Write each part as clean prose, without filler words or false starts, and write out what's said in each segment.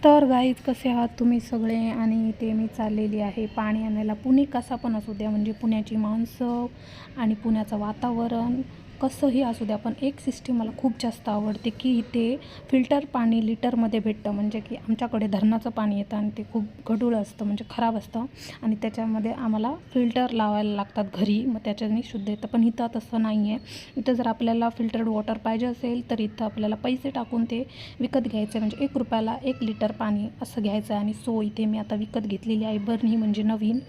तर गाईज कसे आहात तुम्ही सगळे. आणि ते मी चाललेली आहे पाणी आणायला. पुणे कसा पण असू द्या, म्हणजे पुण्याची माणसं आणि पुण्याचं वातावरण कसंही असू द्या, पण एक सिस्टीम मला खूप जास्त आवडते की इथे फिल्टर पाणी लिटरमध्ये भेटतं. म्हणजे की आमच्याकडे धरणाचं पाणी येतं आणि ते खूप गढूळ असतं, म्हणजे खराब असतं, आणि त्याच्यामध्ये आम्हाला फिल्टर लावायला लागतात घरी, मग त्याच्याने शुद्ध येतं. पण इथं तसं नाही आहे. इथं जर आपल्याला फिल्टर्ड वॉटर पाहिजे असेल तर इथं आपल्याला पैसे टाकून ते विकत घ्यायचं, म्हणजे 1 रुपयाला 1 लिटर पाणी असं घ्यायचं. आणि सो इथे मी आता विकत घेतलेली आहे बरणी, म्हणजे नवीन.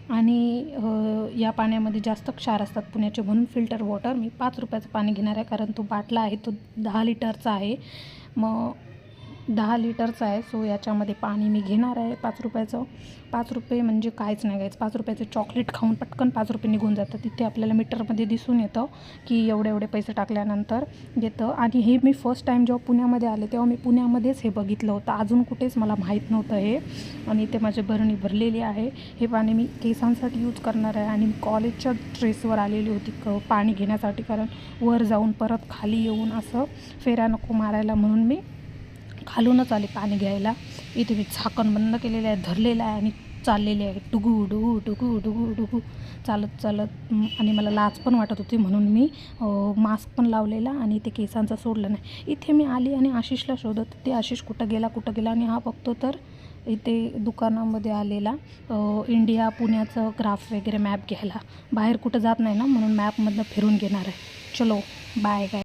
आणि या पाण्यामध्ये जास्त क्षार असतात पुण्याचे, म्हणून फिल्टर वॉटर मी 5 रुपयाचं पाणी घेणार आहे, कारण तो बाटला आहे तो 10 लिटरचा आहे. मग 10 लिटरचा आहे, सो याच्यामध्ये पाणी मी घेणार आहे 5 रुपयाचं. 5 रुपये म्हणजे काहीच नाही घ्यायचं. 5 रुपयाचे चॉकलेट खाऊन पटकन 5 रुपये निघून जातं. तिथे आपल्याला मीटरमध्ये दिसून येतं की एवढे एवढे पैसे टाकल्यानंतर येतं. आणि हे मी फर्स्ट टाईम जेव्हा पुण्यामध्ये आले तेव्हा मी पुण्यामध्येच हे बघितलं होतं, अजून कुठेच मला माहीत नव्हतं हे. आणि ते माझी बरणी भरलेली आहे. हे पाणी मी केसांसाठी यूज करणार आहे. आणि मी कॉलेजच्या ड्रेसवर आलेली होती पाणी घेण्यासाठी, कारण वर जाऊन परत खाली येऊन असं फेऱ्या नको मारायला, म्हणून मी खालूनच आले पाणी घ्यायला. इथे मी झाकण बंद केलेलं आहे, धरलेलं आहे आणि चाललेले आहे डुगू डुगू डुगू डुगू डुगू चालत चालत. आणि मला लाज पण वाटत होती, म्हणून मी मास्क पण लावलेला आणि ते केसांचं सोडलं नाही. इथे मी आली आणि आशिषला शोधत होते, आशिष कुठं गेला. आणि हा बघतो तर इथे दुकानामध्ये आलेला इंडिया पुण्याचं ग्राफ वगैरे मॅप घ्यायला. बाहेर कुठं जात नाही ना, म्हणून मॅपमधनं फिरून घेणार आहे. चलो बाय.